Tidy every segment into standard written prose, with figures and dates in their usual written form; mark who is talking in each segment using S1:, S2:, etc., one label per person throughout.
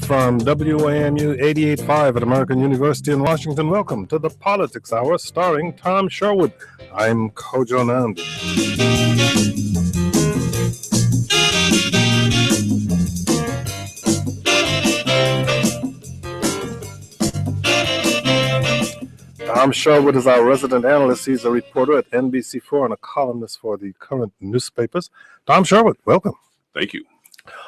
S1: from WAMU 88.5 at American University in Washington. Welcome to the Politics Hour starring Tom Sherwood. I'm Kojo Nandi. Tom Sherwood is our resident analyst. He's a reporter at NBC4 and a columnist for the current newspapers. Tom Sherwood, welcome.
S2: Thank you.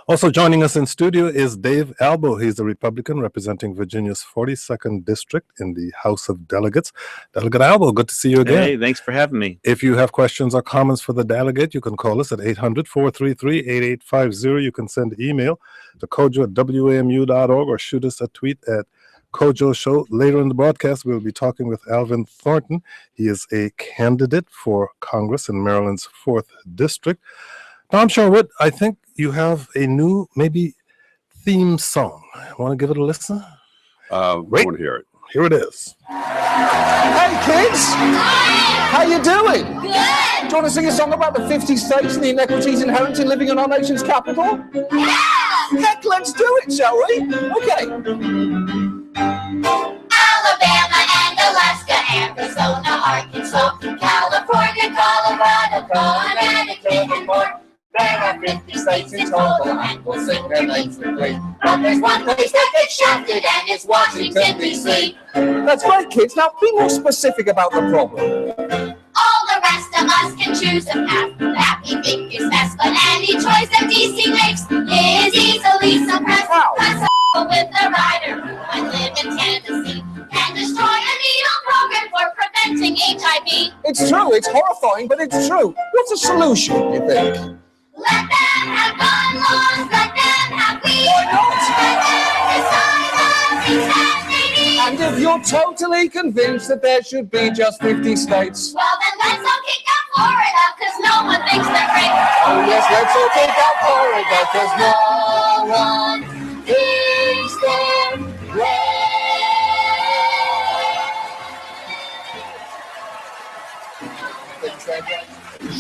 S1: Also joining us in studio is Dave Albo. He's a Republican representing Virginia's 42nd District in the House of Delegates. Delegate Albo, good to see you again.
S3: Hey, thanks for having me.
S1: If you have questions or comments for the delegate, you can call us at 800-433-8850. You can send email to kojo@wamu.org or shoot us a tweet at Kojo Show. Later in the broadcast, we'll be talking with Alvin Thornton. He is a candidate for Congress in Maryland's 4th District. Tom Sherwood, I think you have a new, maybe, theme song. Want to give it a listen?
S2: I want to hear it.
S1: Here it is.
S4: Hey kids! How you doing? Good! Do you want to sing a song about the 50 states and the inequities inherent in living in our nation's capital? Yeah! Heck, let's do it, shall we? Okay.
S5: Alabama and Alaska, Arizona, Arkansas, California, Colorado, Connecticut, and more. There are 50 states in total, and we'll sing their names with glee. But there's one place that gets shafted, and it's Washington, D.C.
S4: That's right, kids. Now, be more specific about the problem.
S5: All the rest of us can choose a path that we think is best, but any choice that D.C. makes is easily suppressed.
S4: How?
S5: Cause with the rider who might live in Tennessee can destroy a needle program for preventing HIV.
S4: It's true. It's horrifying, but it's true. What's the solution, you think?
S5: Let them have gun laws, let them have weed.
S4: Why not?
S5: Let them decide the things that they need.
S4: And if you're totally convinced that there should be just 50 states,
S5: Well, then let's all kick out Florida, because no one thinks they're great.
S4: oh yes, let's all take out Florida, because no one thinks they're great.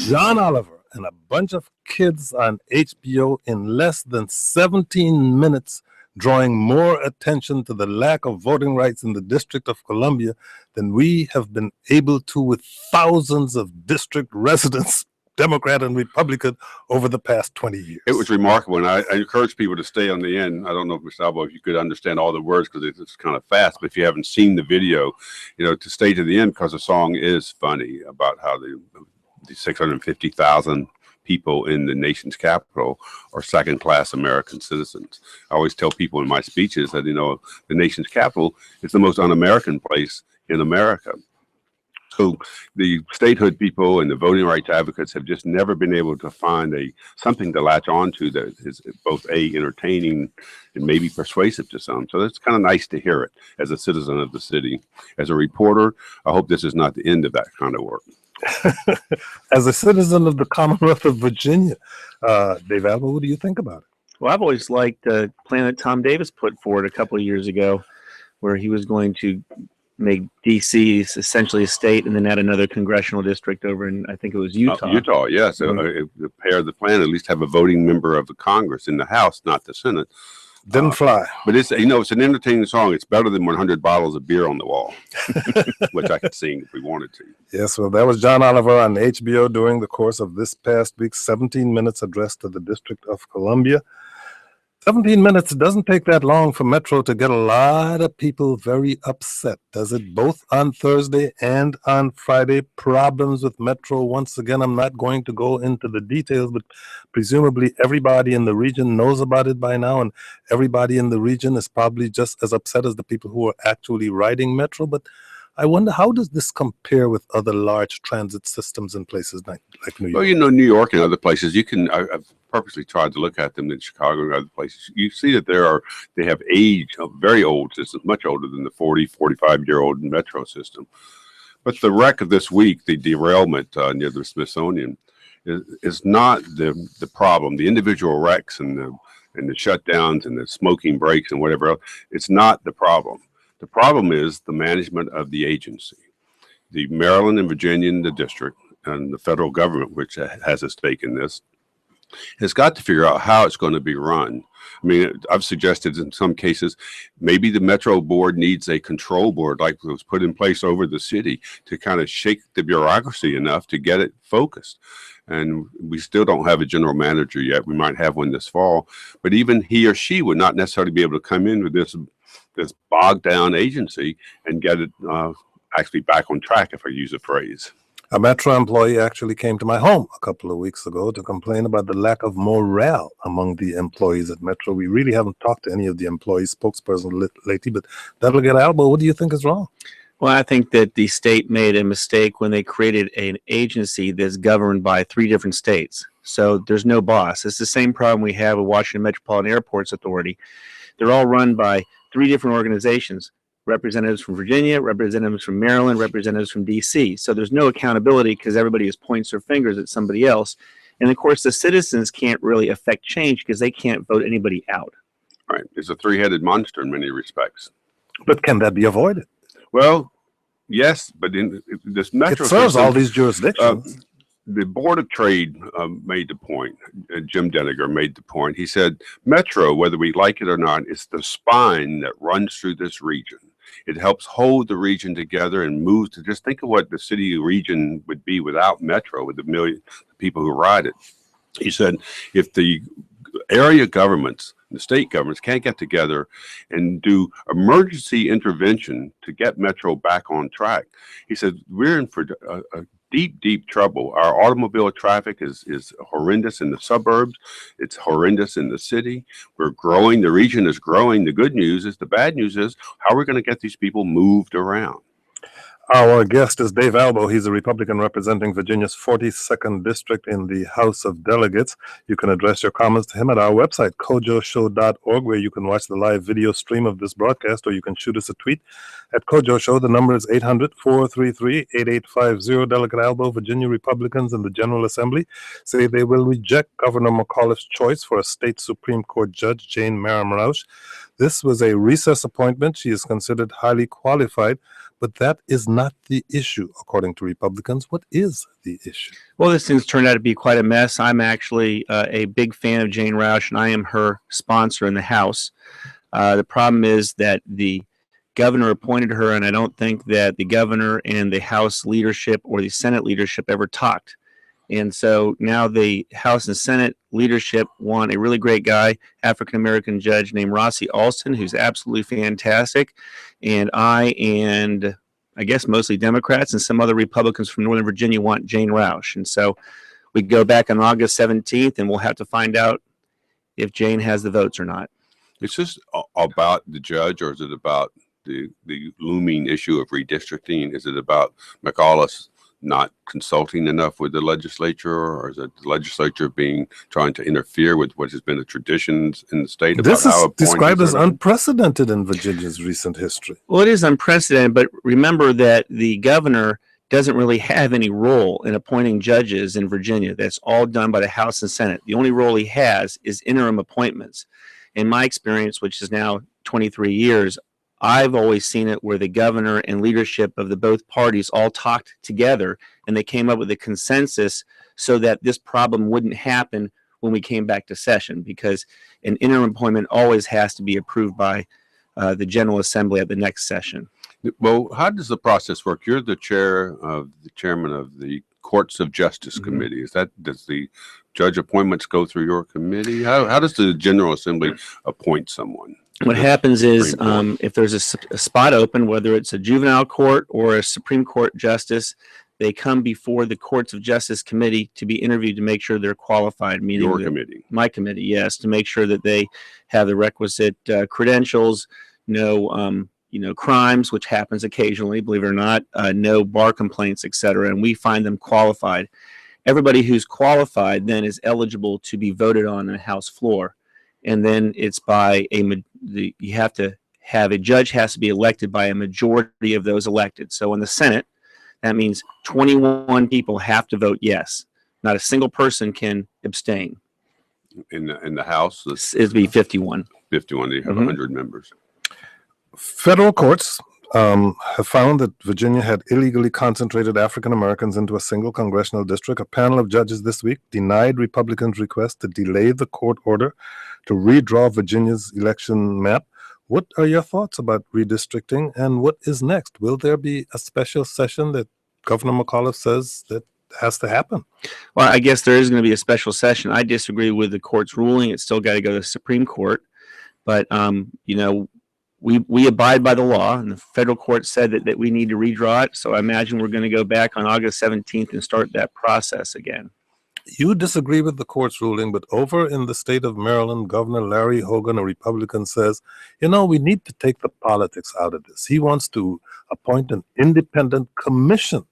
S1: John Oliver and a bunch of kids on HBO in less than 17 minutes, drawing more attention to the lack of voting rights in the District of Columbia than we have been able to with thousands of district residents, Democrat and Republican, over the past 20 years.
S2: It was remarkable, and I encourage people to stay on the end. I don't know, Mr. Albo, if you could understand all the words because it's kind of fast, but if you haven't seen the video, to stay to the end because the song is funny about how the 650,000 people in the nation's capital are second-class American citizens. I always tell people in my speeches that, the nation's capital is the most un-American place in America. So the statehood people and the voting rights advocates have just never been able to find something to latch onto that is both entertaining and maybe persuasive to some. So it's kind of nice to hear it as a citizen of the city. As a reporter, I hope this is not the end of that kind of work.
S1: As a citizen of the Commonwealth of Virginia, Dave Albo, what do you think about it?
S3: Well, I've always liked the plan that Tom Davis put forward a couple of years ago, where he was going to make D.C. essentially a state and then add another congressional district over in, I think it was Utah.
S2: Utah, yes. So the pair of the plan, at least have a voting member of the Congress in the House, not the Senate.
S1: Didn't fly.
S2: But it's it's an entertaining song. It's better than 100 bottles of beer on the wall, which I could sing if we wanted to.
S1: Yes, well, that was John Oliver on HBO during the course of this past week's 17 minutes address to the District of Columbia. 17 minutes doesn't take that long for Metro to get a lot of people very upset, does it? Both on Thursday and on Friday. Problems with Metro. Once again, I'm not going to go into the details, but presumably everybody in the region knows about it by now, and everybody in the region is probably just as upset as the people who are actually riding Metro. But I wonder, how does this compare with other large transit systems in places like New York?
S2: Well, New York and other places, I've purposely tried to look at them in Chicago and other places. You see that they have age of very old systems, much older than the 40, 45-year-old Metro system. But the wreck of this week, the derailment near the Smithsonian, is not the problem. The individual wrecks and the shutdowns and the smoking breaks and whatever else, it's not the problem. The problem is the management of the agency. The Maryland and Virginia, the district, and the federal government, which has a stake in this, has got to figure out how it's going to be run. I mean, I've suggested in some cases, maybe the Metro board needs a control board like was put in place over the city to kind of shake the bureaucracy enough to get it focused. And we still don't have a general manager yet. We might have one this fall, but even he or she would not necessarily be able to come in with this bogged down agency and get it actually back on track, if I use a phrase.
S1: A Metro employee actually came to my home a couple of weeks ago to complain about the lack of morale among the employees at Metro. We really haven't talked to any of the employee spokesperson lately, but Delegate Albo, what do you think is wrong?
S3: Well, I think that the state made a mistake when they created an agency that's governed by 3 different states. So there's no boss. It's the same problem we have with Washington Metropolitan Airports Authority. They're all run by 3 different organizations. Representatives from Virginia, representatives from Maryland, representatives from DC. So there's no accountability because everybody just points their fingers at somebody else. And of course, the citizens can't really affect change because they can't vote anybody out.
S2: Right. It's a 3-headed monster in many respects.
S1: But can that be avoided?
S2: Well, yes, but in this Metro
S1: It serves
S2: system,
S1: all these jurisdictions.
S2: the Board of Trade made the point. Jim Denninger made the point. He said, Metro, whether we like it or not, is the spine that runs through this region. It helps hold the region together and moves to just think of what the city region would be without Metro, with the million people who ride it. He said, if the area governments, the state governments can't get together and do emergency intervention to get Metro back on track, he said, we're in for a deep trouble. Our automobile traffic is horrendous in the suburbs. It's horrendous in the city. We're growing. The region is growing. The good news is, the bad news is, how are we going to get these people moved around?
S1: Our guest is Dave Albo. He's a Republican representing Virginia's 42nd District in the House of Delegates. You can address your comments to him at our website, kojoshow.org, where you can watch the live video stream of this broadcast, or you can shoot us a tweet at Kojo Show. The number is 800-433-8850. Delegate Albo, Virginia Republicans in the General Assembly say they will reject Governor McAuliffe's choice for a state Supreme Court judge, Jane Maram-Roush. This was a recess appointment. She is considered highly qualified, but that is not the issue, according to Republicans. What is the issue?
S3: Well, this thing's turned out to be quite a mess. I'm actually a big fan of Jane Roush, and I am her sponsor in the House. The problem is that the governor appointed her, and I don't think that the governor and the House leadership or the Senate leadership ever talked. And so now the House and Senate leadership want a really great guy, African-American judge named Rossi Alston, who's absolutely fantastic. And I guess mostly Democrats and some other Republicans from Northern Virginia want Jane Roush. And so we go back on August 17th, and we'll have to find out if Jane has the votes or not.
S2: It's just about the judge, or is it about the looming issue of redistricting? Is it about McAuliffe not consulting enough with the legislature, or is it the legislature trying to interfere with what has been the traditions in the state? About
S1: This is
S2: how
S1: described as
S2: appointees are-
S1: unprecedented in Virginia's recent history.
S3: Well, it is unprecedented, but remember that the governor doesn't really have any role in appointing judges in Virginia. That's all done by the House and Senate. The only role he has is interim appointments. In my experience, which is now 23 years, I've always seen it where the governor and leadership of the both parties all talked together, and they came up with a consensus so that this problem wouldn't happen when we came back to session, because an interim appointment always has to be approved by the General Assembly at the next session.
S2: Well, how does the process work? You're the chairman of the Courts of Justice Committee. Does the judge appointments go through your committee? How does the General Assembly appoint someone?
S3: What happens is if there's a spot open, whether it's a juvenile court or a Supreme Court justice, they come before the Courts of Justice Committee to be interviewed to make sure they're qualified. Meaning
S2: Your committee.
S3: My committee, yes, to make sure that they have the requisite credentials, no crimes, which happens occasionally, believe it or not, no bar complaints, etc. And we find them qualified. Everybody who's qualified then is eligible to be voted on the House floor. And then it's by a judge has to be elected by a majority of those elected. So in the Senate, that means 21 people have to vote yes. Not a single person can abstain.
S2: In the House,
S3: It'd be 51.
S2: 51. They have 100 members.
S1: Federal courts have found that Virginia had illegally concentrated African Americans into a single congressional district. A panel of judges this week denied Republicans' request to delay the court order to redraw Virginia's election map. What are your thoughts about redistricting, and what is next? Will there be a special session that Governor McAuliffe says that has to happen?
S3: Well, I guess there is going to be a special session. I disagree with the court's ruling. It's still got to go to the Supreme Court. But, you know, we abide by the law, and the federal court said that we need to redraw it. So I imagine we're going to go back on August 17th and start that process again.
S1: You disagree with the court's ruling, but over in the state of Maryland, Governor Larry Hogan, a Republican, says, you know, we need to take the politics out of this. He wants to appoint an independent commission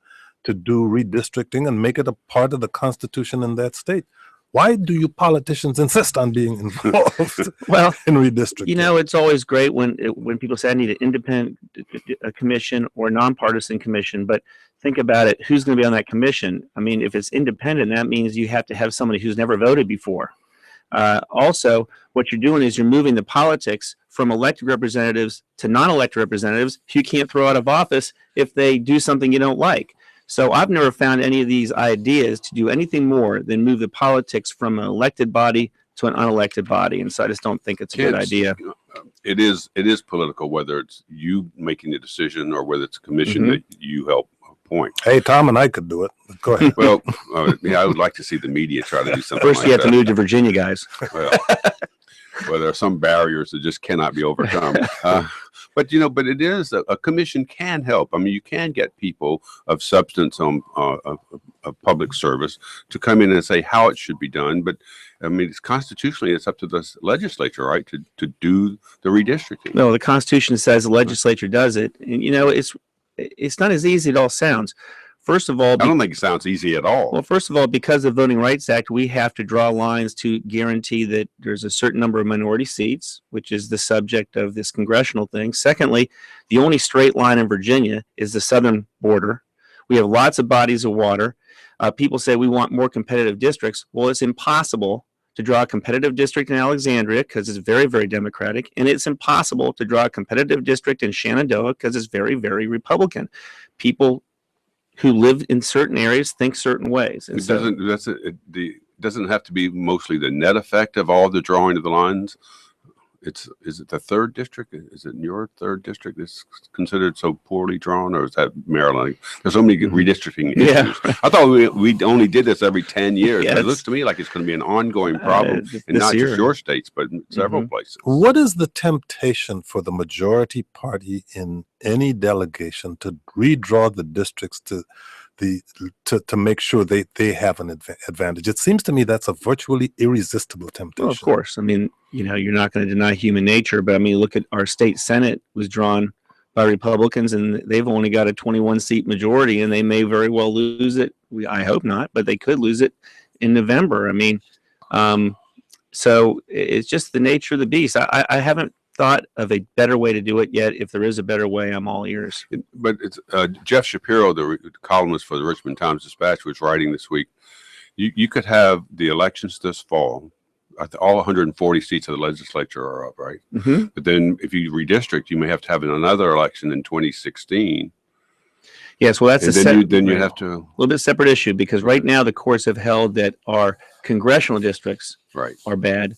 S1: to do redistricting and make it a part of the Constitution in that state. Why do you politicians insist on being involved
S3: Well,
S1: in redistricting?
S3: you know, it's always great when people say I need an independent commission or nonpartisan commission, but think about it. Who's going to be on that commission? I mean, if it's independent, that means you have to have somebody who's never voted before. Also, what you're doing is you're moving the politics from elected representatives to non-elected representatives who you can't throw out of office if they do something you don't like. So I've never found any of these ideas to do anything more than move the politics from an elected body to an unelected body. And so I just don't think it's a good idea.
S2: It is political, whether it's you making the decision or whether it's a commission that you help appoint.
S1: Hey, Tom and I could do it. Go ahead.
S2: Well, yeah, I would like to see the media try to do something
S3: First,
S2: like
S3: you have to
S2: that.
S3: move to Virginia, guys.
S2: Well, there are some barriers that just cannot be overcome. But you know, but it is a commission can help. I mean, you can get people of substance on of public service to come in and say how it should be done. But I mean, it's constitutionally, it's up to the legislature, right, to do the redistricting.
S3: No, the Constitution says the legislature does it, and you know it's not as easy as it all sounds. First of all,
S2: I don't think it sounds easy at all.
S3: well, first of all, because of the Voting Rights Act, we have to draw lines to guarantee that there's a certain number of minority seats, which is the subject of this congressional thing. Secondly, the only straight line in Virginia is the southern border. We have lots of bodies of water. People say we want more competitive districts. Well, it's impossible to draw a competitive district in Alexandria because it's very, very Democratic, and it's impossible to draw a competitive district in Shenandoah because it's very, very Republican. People who live in certain areas think certain ways. And
S2: It doesn't have to be mostly the net effect of all the drawing of the lines. Is it the third district? Is it your third district that's considered so poorly drawn, or is that Maryland? There's so many redistricting issues.
S3: Yeah.
S2: I thought we only did this every 10 years.
S3: Yeah,
S2: But it looks to me like it's going to be an ongoing problem in
S3: this
S2: not
S3: year.
S2: just your states, but in several places.
S1: What is the temptation for the majority party in any delegation to redraw the districts to make sure they have an advantage? It seems to me that's a virtually irresistible temptation.
S3: Well, of course. I mean, you know, you're not going to deny human nature, but I mean, look at our state Senate was drawn by Republicans, and they've only got a 21 seat majority, and they may very well lose it. I hope not, but they could lose it in November. I mean, so it's just the nature of the beast. I haven't thought of a better way to do it yet. If there is a better way, I'm all ears.
S2: But it's Jeff Shapiro, the columnist for the Richmond Times-Dispatch, was writing this week. You could have the elections this fall. All 140 seats of the legislature are up, right?
S3: Mm-hmm.
S2: But then if you redistrict, you may have to have another election in 2016.
S3: Yes, well, that's
S2: And then you have to,
S3: a little bit separate issue, because right now the courts have held that our congressional districts
S2: right.
S3: are bad.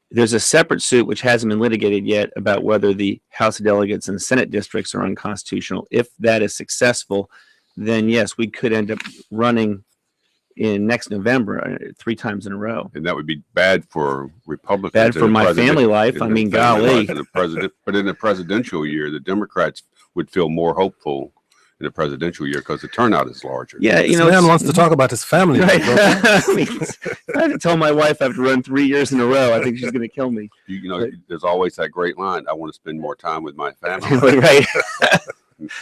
S3: There's a separate suit which hasn't been litigated yet about whether the House of Delegates and Senate districts are unconstitutional. If that is successful, then yes, we could end up running in next November 3 times in a row.
S2: And that would be bad for Republicans.
S3: Bad for
S2: and the
S3: my
S2: president-
S3: family life. I
S2: and the
S3: mean,
S2: family
S3: golly.
S2: life of the president. But in the presidential year, the Democrats would feel more hopeful in the presidential year because the turnout is larger.
S3: Yeah,
S1: This
S3: you know,
S1: man
S3: it's-
S1: wants to talk about his family.
S3: Right.
S1: life, don't he?
S3: I mean, if I have to tell my wife I have to run 3 years in a row, I think she's going to kill me.
S2: You know, there's always that great line, I want to spend more time with my family.
S3: Right.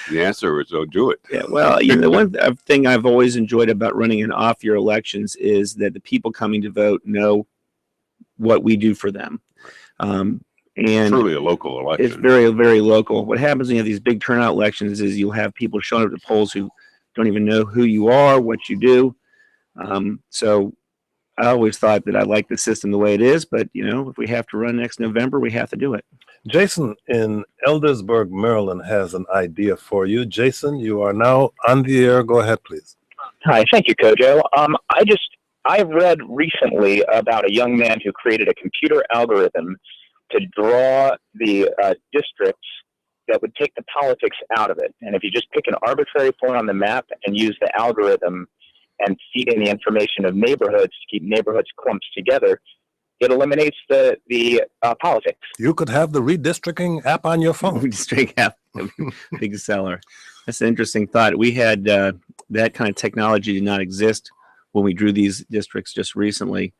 S2: The answer is, oh, do it.
S3: Yeah, well, you know, the one thing I've always enjoyed about running in off-year elections is that the people coming to vote know what we do for them. And
S2: Truly a local election.
S3: it's very, very local. What happens when you have these big turnout elections is you'll have people showing up at the polls who don't even know who you are, what you do. So I always thought that I liked the system the way it is, but, you know, if we have to run next November, we have to do it.
S1: Jason in Eldersburg, Maryland has an idea for you. Jason, you are now on the air. Go ahead, please.
S6: Hi, thank you, Kojo. I read recently about a young man who created a computer algorithm to draw the districts that would take the politics out of it. And if you just pick an arbitrary point on the map and use the algorithm and feed in the information of neighborhoods to keep neighborhoods clumped together, it eliminates the politics.
S1: You could have the redistricting app on your phone.
S3: Straight app, big seller. That's an interesting thought. We had that kind of technology did not exist when we drew these districts just recently.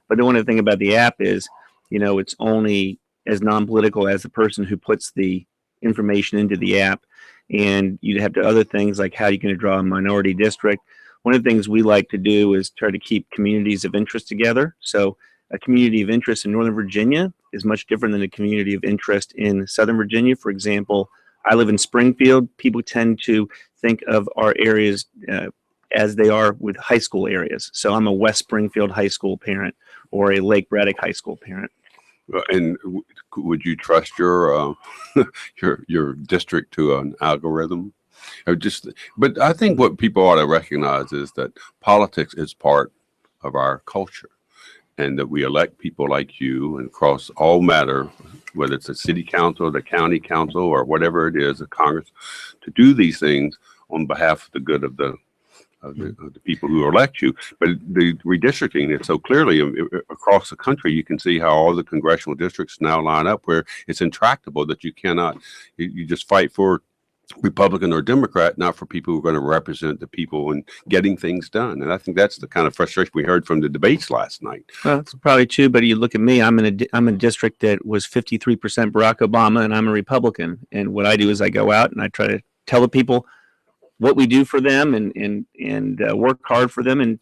S3: But the one thing about the app is, it's only as non-political as the person who puts the information into the app. And you'd have to other things like how you're going to draw a minority district. One of the things we like to do is try to keep communities of interest together. So a community of interest in Northern Virginia is much different than a community of interest in Southern Virginia. For example, I live in Springfield. People tend to think of our areas as they are with high school areas. So I'm a West Springfield High School parent or a Lake Braddock High School parent.
S2: And would you trust your your district to an algorithm? But I think what people ought to recognize is that politics is part of our culture, and that we elect people like you and across all matter, whether it's the city council, the county council, or whatever it is, the Congress, to do these things on behalf of the good of the people who elect you. But the redistricting, it's so clearly across the country, you can see how all the congressional districts now line up where it's intractable that you cannot, you just fight for Republican or Democrat, not for people who are going to represent the people and getting things done. And I think that's the kind of frustration we heard from the debates last night.
S3: Well, that's probably true, but you look at me, I'm in a district that was 53% Barack Obama, and I'm a Republican. And what I do is I go out and I try to tell the people what we do for them and work hard for them. And,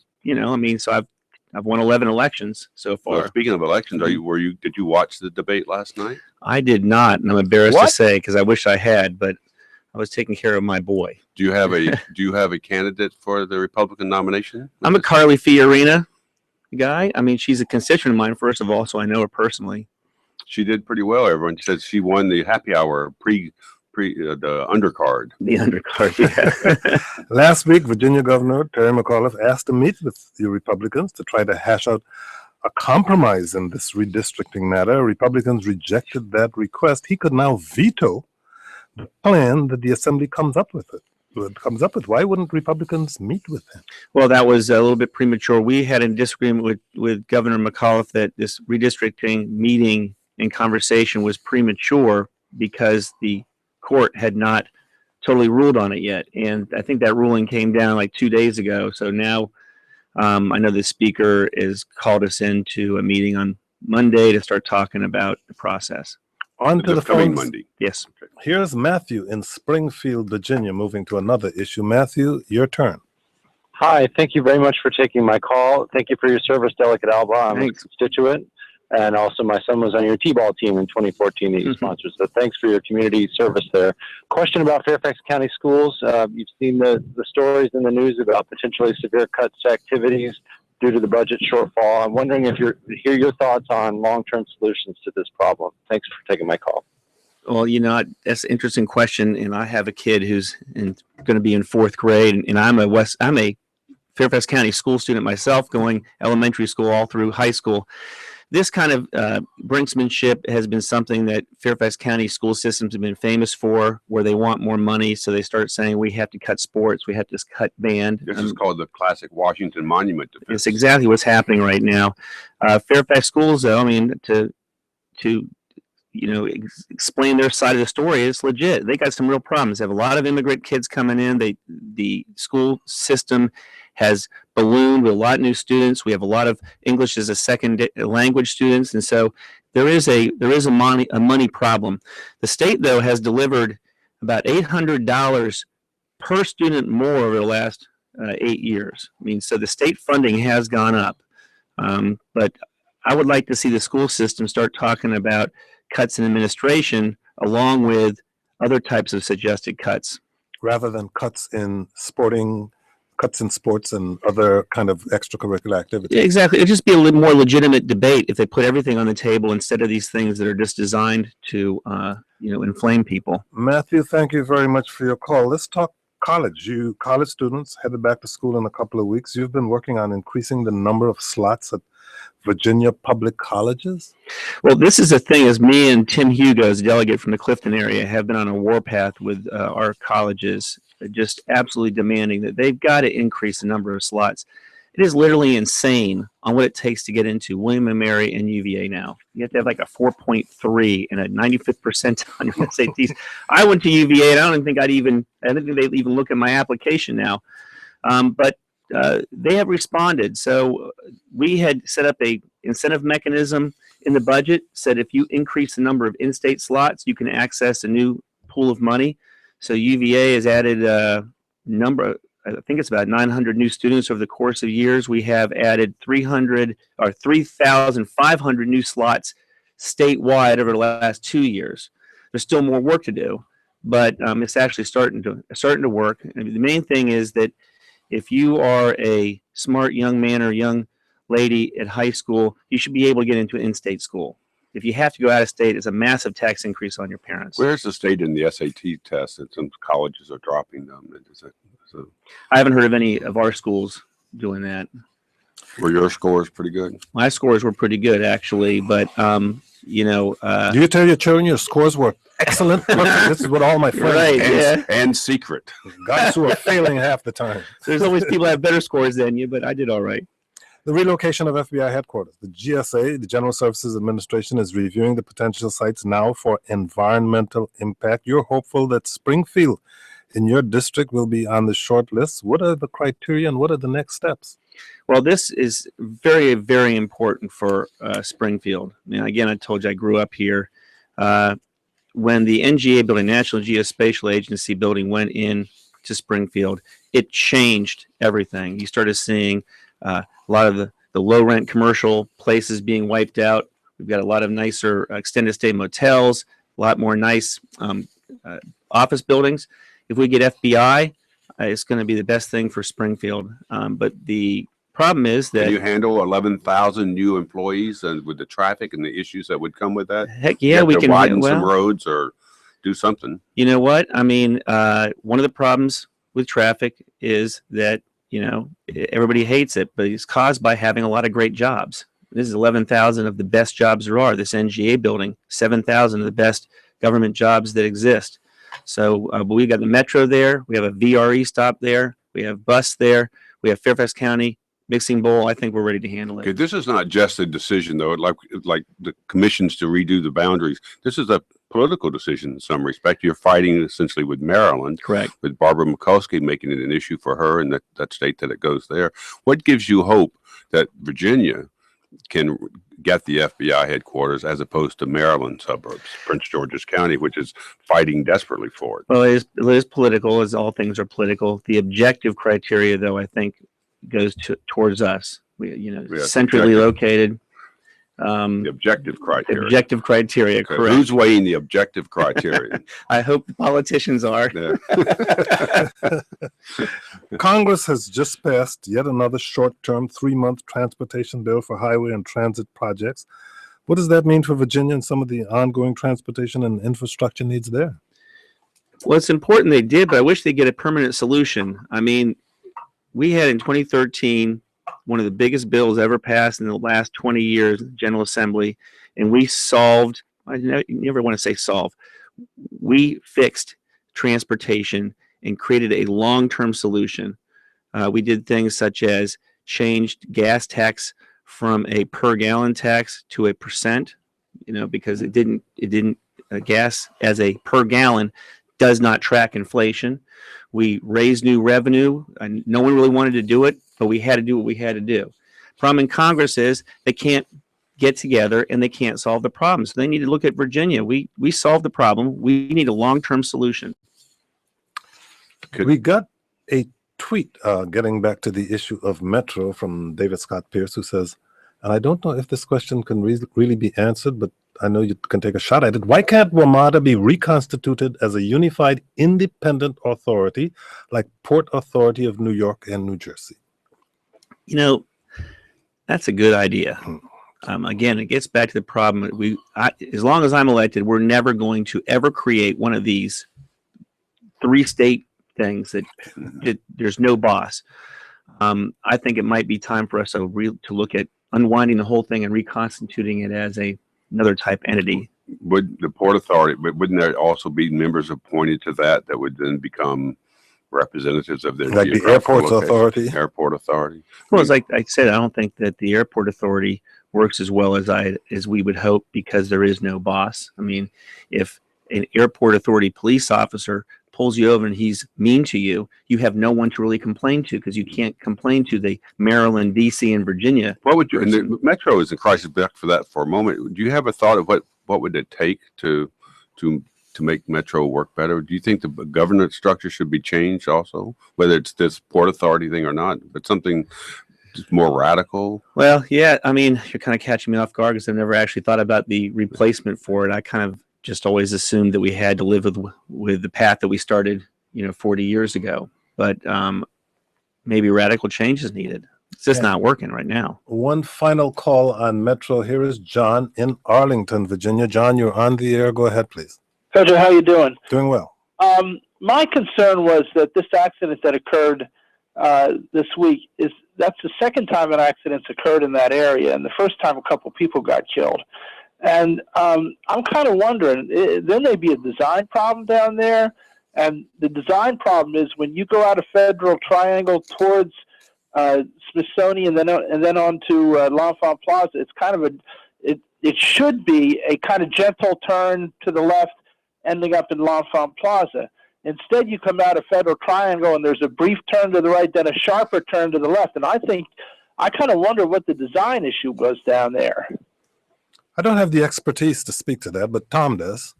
S3: so I've won 11 elections so far.
S2: Well, speaking of elections, did you watch the debate last night?
S3: I did not, and I'm embarrassed to say because I wish I had, but I was taking care of my boy.
S2: Do you have a candidate for the Republican nomination?
S3: I'm a Carly Fiorina guy. I mean, she's a constituent of mine, first of all, so I know her personally.
S2: She did pretty well. Everyone said she won the happy hour the undercard.
S3: The undercard, yeah.
S1: Last week, Virginia Governor Terry McAuliffe asked to meet with the Republicans to try to hash out a compromise in this redistricting matter. Republicans rejected that request. He could now veto the plan that the Assembly comes up with. Why wouldn't Republicans meet with him?
S3: Well, that was a little bit premature. We had a disagreement with Governor McAuliffe that this redistricting meeting and conversation was premature because the court had not totally ruled on it yet. And I think that ruling came down like 2 days ago. So now I know the speaker has called us into a meeting on Monday to start talking about the process.
S1: On to the
S2: coming
S1: phones.
S2: Monday.
S3: Yes.
S1: Here's Matthew in Springfield, Virginia, moving to another issue. Matthew, your turn.
S7: Hi, thank you very much for taking my call. Thank you for your service, Delegate Alba. I'm
S3: Thanks.
S7: a constituent, and also my son was on your T-ball team in 2014 that you sponsored. So thanks for your community service there. Question about Fairfax County schools. You've seen the stories in the news about potentially severe cuts to activities due to the budget shortfall. I'm wondering if hear your thoughts on long-term solutions to this problem. Thanks for taking my call.
S3: Well, that's an interesting question. And I have a kid who's going to be in 4th grade, and I'm a Fairfax County school student myself, going elementary school all through high school. This kind of brinksmanship has been something that Fairfax County school systems have been famous for, where they want more money, so they start saying we have to cut sports, we have to cut band.
S2: This is called the classic Washington Monument defense.
S3: It's exactly what's happening right now. Fairfax schools, though, I mean, to explain their side of the story, it's legit. They got some real problems. They have a lot of immigrant kids coming in. The school system has ballooned with a lot of new students. We have a lot of English as a second language students, and so there is a money problem. The state, though, has delivered about $800 per student more over the last 8 years. I mean, so the state funding has gone up, but I would like to see the school system start talking about cuts in administration along with other types of suggested cuts.
S1: Rather than cuts in sporting cuts in sports and other kind of extracurricular activities.
S3: Yeah, exactly. It'd just be a little more legitimate debate if they put everything on the table instead of these things that are just designed to, inflame people.
S1: Matthew, thank you very much for your call. Let's talk college. You college students headed back to school in a couple of weeks. You've been working on increasing the number of slots at Virginia public colleges.
S3: Well, this is the thing, is me and Tim Hugo, as a delegate from the Clifton area, have been on a warpath with our colleges, just absolutely demanding that they've got to increase the number of slots. It is literally insane on what it takes to get into William & Mary and UVA now. You have to have like a 4.3 and a 95th percentile on your SATs. I went to UVA, and I don't think I think they'd even look at my application now. But they have responded. So we had set up a incentive mechanism in the budget, said if you increase the number of in-state slots, you can access a new pool of money. So UVA has added a number, I think it's about 900 new students over the course of years. We have added 3,500 new slots statewide over the last 2 years. There's still more work to do, but it's actually starting to work. And the main thing is that if you are a smart young man or young lady at high school, you should be able to get into an in-state school. If you have to go out of state, it's a massive tax increase on your parents.
S2: Where's the state in the SAT test that some colleges are dropping them?
S3: I haven't heard of any of our schools doing that.
S2: Were your scores pretty good?
S3: My scores were pretty good, actually, but
S1: Do you tell your children your scores were excellent? This is what all my friends
S3: Right,
S2: And,
S3: yeah.
S2: and secret.
S1: guys who are failing half the time.
S3: There's always people that have better scores than you, but I did all right.
S1: The relocation of FBI headquarters. The GSA, the General Services Administration, is reviewing the potential sites now for environmental impact. You're hopeful that Springfield in your district will be on the short list. What are the criteria and what are the next steps?
S3: Well, this is very, very important for Springfield. Now, again, I told you I grew up here. When the NGA building, National Geospatial Agency building, went in to Springfield, it changed everything. You started seeing a lot of the low rent commercial places being wiped out. We've got a lot of nicer extended stay motels, a lot more nice office buildings. If we get FBI, it's going to be the best thing for Springfield. But the problem is that
S2: Can you handle 11,000 new employees and with the traffic and the issues that would come with that?
S3: heck
S2: You
S3: yeah,
S2: have
S3: we
S2: to
S3: can.
S2: widen some
S3: Well,
S2: roads or do something.
S3: you know what? I mean, one of the problems with traffic is that, everybody hates it, but it's caused by having a lot of great jobs. This is 11,000 of the best jobs there are. This NGA building, 7,000 of the best government jobs that exist. So but we've got the Metro there. We have a VRE stop there. We have bus there. We have Fairfax County Mixing Bowl. I think we're ready to handle
S2: Okay,
S3: it.
S2: this is not just a decision though, like the commissions to redo the boundaries. This is a political decision in some respect. You're fighting essentially with Maryland,
S3: Correct.
S2: with Barbara Mikulski making it an issue for her and that state that it goes there. What gives you hope that Virginia can get the FBI headquarters as opposed to Maryland suburbs, Prince George's County, which is fighting desperately for it?
S3: Well, it is political, as all things are political. The objective criteria, though, I think goes towards us. We,
S2: Yes,
S3: centrally
S2: objective.
S3: located.
S2: The objective criteria.
S3: Objective criteria,
S2: Okay,
S3: correct.
S2: who's weighing the objective criteria?
S3: I hope the politicians are.
S2: Yeah.
S1: Congress has just passed yet another short-term 3-month transportation bill for highway and transit projects. What does that mean for Virginia and some of the ongoing transportation and infrastructure needs there?
S3: Well, it's important they did, but I wish they'd get a permanent solution. I mean, we had in 2013 one of the biggest bills ever passed in the last 20 years, General Assembly, and we solved, you never want to say solve, we fixed transportation and created a long-term solution. We did things such as changed gas tax from a per gallon tax to a percent, because gas as a per gallon does not track inflation. We raised new revenue, and no one really wanted to do it, but we had to do what we had to do. Problem in Congress is they can't get together and they can't solve the problem. So they need to look at Virginia. We solved the problem. We need a long-term solution.
S1: We got a tweet getting back to the issue of Metro from David Scott Pierce, who says, and I don't know if this question can really be answered, but I know you can take a shot at it. Why can't WMATA be reconstituted as a unified independent authority like Port Authority of New York and New Jersey?
S3: You know, that's a good idea. Again, it gets back to the problem. As long as I'm elected, we're never going to ever create one of these 3-state things that there's no boss. I think it might be time for us to look at unwinding the whole thing and reconstituting it as another type entity.
S2: Would the Port Authority, but wouldn't there also be members appointed to that would then become representatives of their
S1: Like the
S2: geographical
S1: Airports
S2: location?
S1: Authority?
S2: Airport Authority.
S3: Well, as I said, I don't think that the Airport Authority works as well as we would hope because there is no boss. I mean, if an Airport Authority police officer pulls you over and he's mean to you, you have no one to really complain to because you can't complain to the Maryland, DC, and Virginia.
S2: What would you, and the Metro is in crisis, back for that for a moment. Do you have a thought of what would it take to make Metro work better? Do you think the governance structure should be changed also, whether it's this Port Authority thing or not, but something just more radical?
S3: Well, yeah, I mean, you're kind of catching me off guard because I've never actually thought about the replacement for it. I kind of just always assumed that we had to live with the path that we started, 40 years ago. But maybe radical change is needed. It's just not working right now.
S1: One final call on Metro. Here is John in Arlington, Virginia. John, you're on the air. Go ahead, please.
S8: Pedro, how you doing?
S1: Doing well.
S8: My concern was that this accident that occurred this week that's the second time an accident's occurred in that area, and the first time a couple people got killed. And I'm kind of wondering, there may be a design problem down there, and the design problem is when you go out of Federal Triangle towards Smithsonian and then on to L'Enfant Plaza, it's kind of it should be a kind of gentle turn to the left, ending up in L'Enfant Plaza. Instead, you come out of Federal Triangle and there's a brief turn to the right, then a sharper turn to the left. And I kind of wonder what the design issue was down there.
S1: I don't have the expertise to speak to that, but Tom does.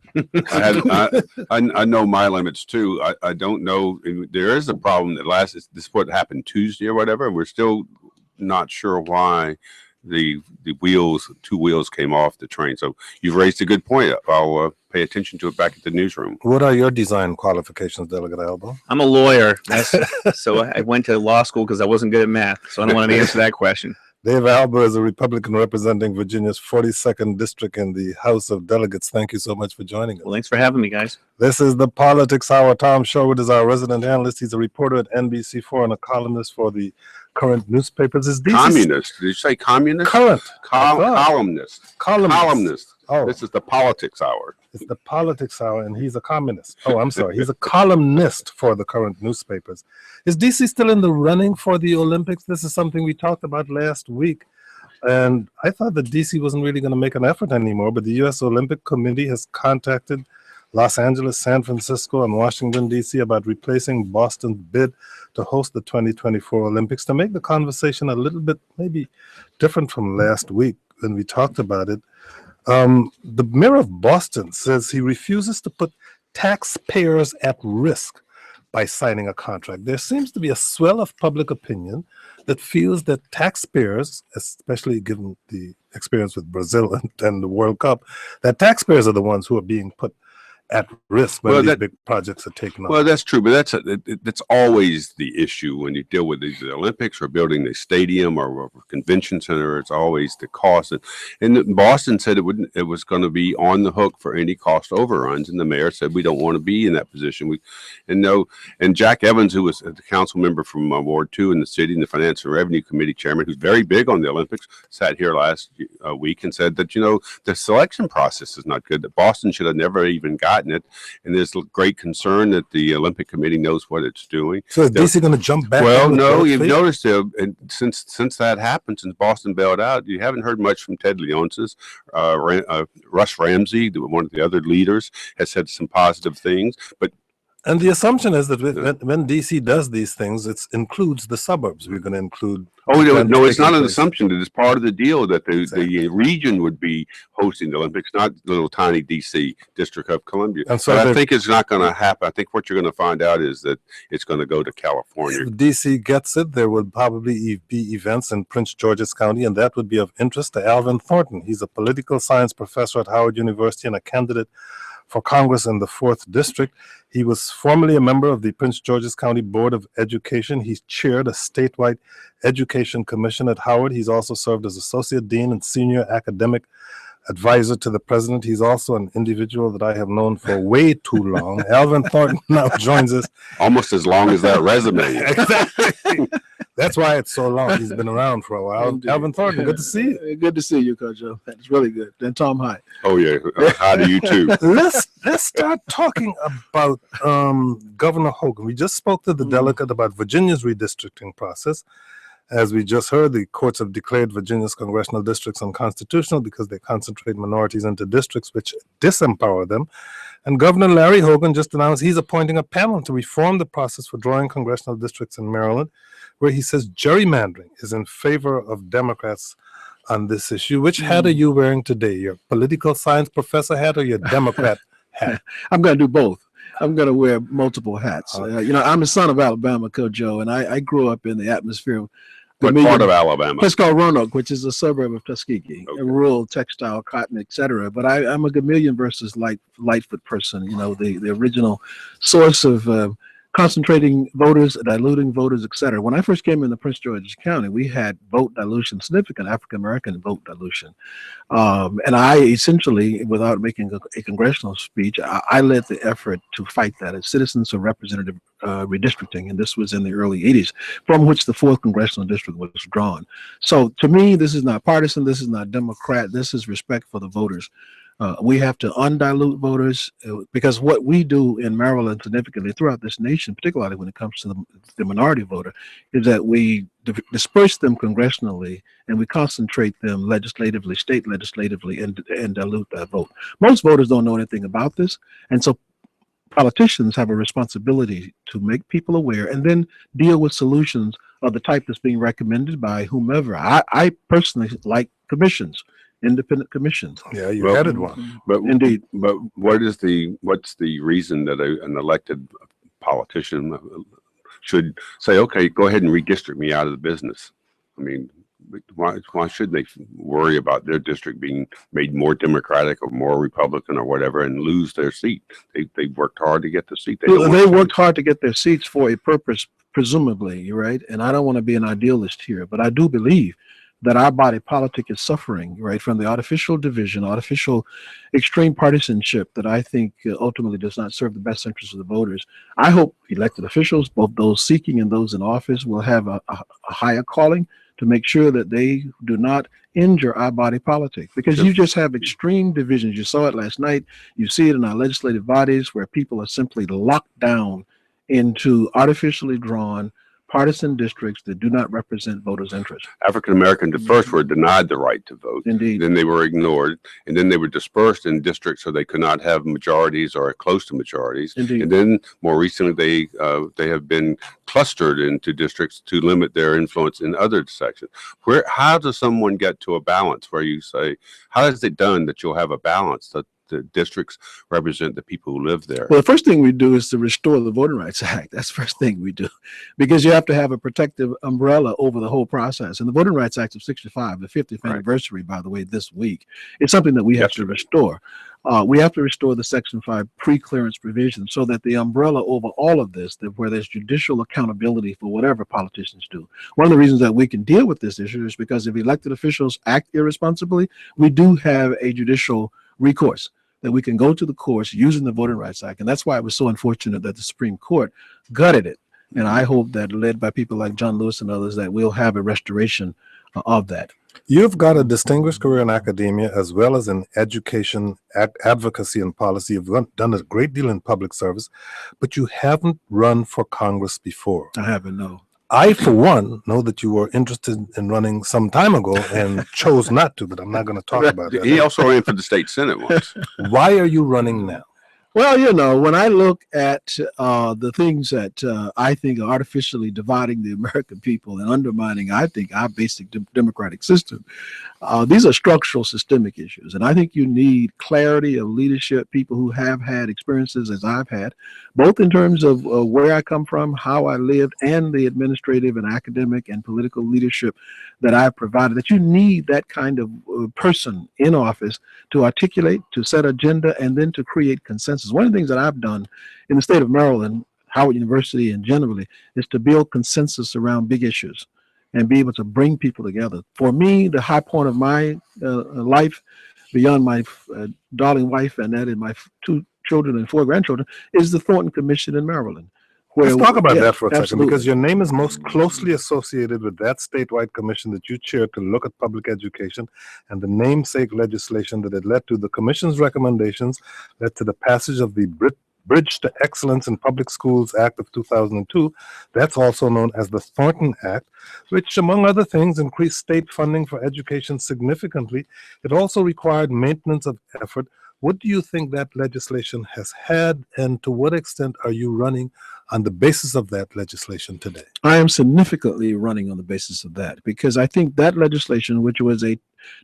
S2: I know my limits too. I don't know. There is a problem that this is what happened Tuesday or whatever. And we're still not sure why the two wheels came off the train. So you've raised a good point. I'll pay attention to it back at the newsroom.
S1: What are your design qualifications, Delegate Albo?
S3: I'm a lawyer, so I went to law school because I wasn't good at math. So I don't want to answer that question.
S1: Dave Albo is a Republican representing Virginia's 42nd District in the House of Delegates. Thank you so much for joining us.
S3: Well, thanks for having me, guys.
S1: This is the Politics Hour. Tom Sherwood is our resident analyst. He's a reporter at NBC4 and a columnist for the Current newspapers. Is DC
S2: communist? Did you say communist?
S1: Current.
S2: Columnist.
S1: Columnist. Oh.
S2: This is the Politics Hour.
S1: It's the Politics Hour, and he's a communist. Oh, I'm sorry. He's a columnist for the Current newspapers. Is DC still in the running for the Olympics? This is something we talked about last week. And I thought that DC wasn't really going to make an effort anymore, but the U.S. Olympic Committee has contacted Los Angeles, San Francisco, and Washington, D.C. about replacing Boston's bid to host the 2024 Olympics to make the conversation a little bit maybe different from last week when we talked about it. The mayor of Boston says he refuses to put taxpayers at risk by signing a contract. There seems to be a swell of public opinion that feels that taxpayers, especially given the experience with Brazil and the World Cup, that taxpayers are the ones who are being put at risk when these big projects are taken on.
S2: Well, that's true, but that's always the issue when you deal with the Olympics or building a stadium or a convention center. It's always the cost. And Boston said it was going to be on the hook for any cost overruns, and the mayor said we don't want to be in that position. And Jack Evans, who was a council member from Ward 2 in the city and the Finance and Revenue Committee chairman, who's very big on the Olympics, sat here last week and said that the selection process is not good. That Boston should have never even gotten it, and there's great concern that the Olympic Committee knows what it's doing.
S1: So is DC going to jump back?
S2: Well, no, you've noticed and since that happened, since Boston bailed out, you haven't heard much from Ted Leonsis. Russ Ramsey, one of the other leaders, has said some positive things, but
S1: And the assumption is that when DC does these things, it includes the suburbs. We're going to include.
S2: Oh, no, it's not an
S1: place.
S2: assumption. It is part of the deal that the
S1: Exactly.
S2: region would be hosting the Olympics, not the little tiny DC District of Columbia.
S1: And so
S2: But I
S1: they're-
S2: think it's not going to happen. I think what you're going to find out is that it's going to go to California.
S1: If DC gets it, there will probably be events in Prince George's County, and that would be of interest to Alvin Thornton. He's a political science professor at Howard University and a candidate for Congress in the 4th District. He was formerly a member of the Prince George's County Board of Education. He's chaired a statewide education commission at Howard. He's also served as associate dean and senior academic advisor to the president. He's also an individual that I have known for way too long. Alvin Thornton now joins us.
S2: Almost as long as that resume.
S1: Exactly. That's why it's so long. He's been around for a while.
S9: Indeed.
S1: Alvin Thornton, good to see you.
S9: Good to see you, Coach Joe. That's really good. And Tom, hi.
S2: Oh, yeah. How do you too?
S1: Let's start talking about Governor Hogan. We just spoke to the delegate about Virginia's redistricting process. As we just heard, the courts have declared Virginia's congressional districts unconstitutional because they concentrate minorities into districts which disempower them. And Governor Larry Hogan just announced he's appointing a panel to reform the process for drawing congressional districts in Maryland, where he says gerrymandering is in favor of Democrats on this issue. Which hat are you wearing today? Your political science professor hat or your Democrat hat?
S9: I'm going to do both. I'm going to wear multiple hats. I'm the son of Alabama, Coach Joe, and I grew up in the atmosphere of
S2: What part of Alabama?
S9: place called Roanoke, which is a suburb of Tuskegee,
S2: Okay.
S9: a rural textile, cotton, etc. But I'm a Gamillion versus Lightfoot person. You know, the original source of concentrating voters, diluting voters, etc. When I first came into Prince George's County, we had vote dilution, significant African American vote dilution, and I essentially, without making a congressional speech, I led the effort to fight that as citizens of representative redistricting, and this was in the early 80s, from which the 4th congressional district was drawn. So to me, this is not partisan, this is not Democrat, this is respect for the voters. We have to undilute voters because what we do in Maryland significantly throughout this nation, particularly when it comes to the minority voter, is that we disperse them congressionally and we concentrate them legislatively, state legislatively, and dilute that vote. Most voters don't know anything about this, and so politicians have a responsibility to make people aware and then deal with solutions of the type that's being recommended by whomever. I personally like commissions, independent commissions.
S1: Yeah, you
S2: Well,
S1: headed one.
S2: But
S9: Indeed.
S2: But what's the reason that an elected politician should say, okay, go ahead and redistrict me out of the business? I mean, why should they worry about their district being made more Democratic or more Republican or whatever and lose their seat? They worked hard to get the seat.
S9: They worked hard to get their seats for a purpose, presumably, right? And I don't want to be an idealist here, but I do believe that our body politic is suffering, right, from the artificial division, artificial extreme partisanship that I think ultimately does not serve the best interests of the voters. I hope elected officials, both those seeking and those in office, will have a higher calling to make sure that they do not injure our body politic, because you just have extreme divisions. You saw it last night. You see it in our legislative bodies where people are simply locked down into artificially drawn partisan districts that do not represent voters' interests.
S2: African Americans at first were denied the right to vote.
S9: Indeed.
S2: Then they were ignored, and then they were dispersed in districts so they could not have majorities or close to majorities.
S9: Indeed.
S2: And then more recently, they have been clustered into districts to limit their influence in other sections. How does someone get to a balance where you say, how is it done that you'll have a balance that the districts represent the people who live there?
S9: Well, the first thing we do is to restore the Voting Rights Act. That's the first thing we do, because you have to have a protective umbrella over the whole process. And the Voting Rights Act of '65, the 50th
S2: Right.
S9: anniversary, by the way, this week, it's something that we have to restore. We have to restore the Section 5 pre-clearance provision so that the umbrella over all of this, where there's judicial accountability for whatever politicians do. One of the reasons that we can deal with this issue is because if elected officials act irresponsibly, we do have a judicial recourse that we can go to the courts using the Voting Rights Act. And that's why it was so unfortunate that the Supreme Court gutted it. And I hope that, led by people like John Lewis and others, that we'll have a restoration of that.
S1: You've got a distinguished career in academia as well as in education, advocacy, and policy. You've done a great deal in public service, but you haven't run for Congress before.
S9: I haven't, no.
S1: I, for one, know that you were interested in running some time ago and chose not to, but I'm not going to talk about that.
S2: He also ran for the state Senate once.
S1: Why are you running now?
S9: Well, you know, when I look at the things that I think are artificially dividing the American people and undermining, I think, our basic democratic system, these are structural, systemic issues. And I think you need clarity of leadership, people who have had experiences as I've had, both in terms of where I come from, how I lived, and the administrative and academic and political leadership that I've provided, that you need that kind of person in office to articulate, to set agenda, and then to create consensus. One of the things that I've done in the state of Maryland, Howard University and generally, is to build consensus around big issues and be able to bring people together. For me, the high point of my life, beyond my darling wife and that and my 2 children and 4 grandchildren, is the Thornton Commission in Maryland.
S1: Let's talk about that for a second,
S9: absolutely.
S1: because your name is most closely associated with that statewide commission that you chaired to look at public education, and the namesake legislation that had led to the commission's recommendations led to the passage of the Bridge to Excellence in Public Schools Act of 2002. That's also known as the Thornton Act, which, among other things, increased state funding for education significantly. It also required maintenance of effort. What do you think that legislation has had, and to what extent are you running on the basis of that legislation today?
S9: I am significantly running on the basis of that, because I think that legislation, which was a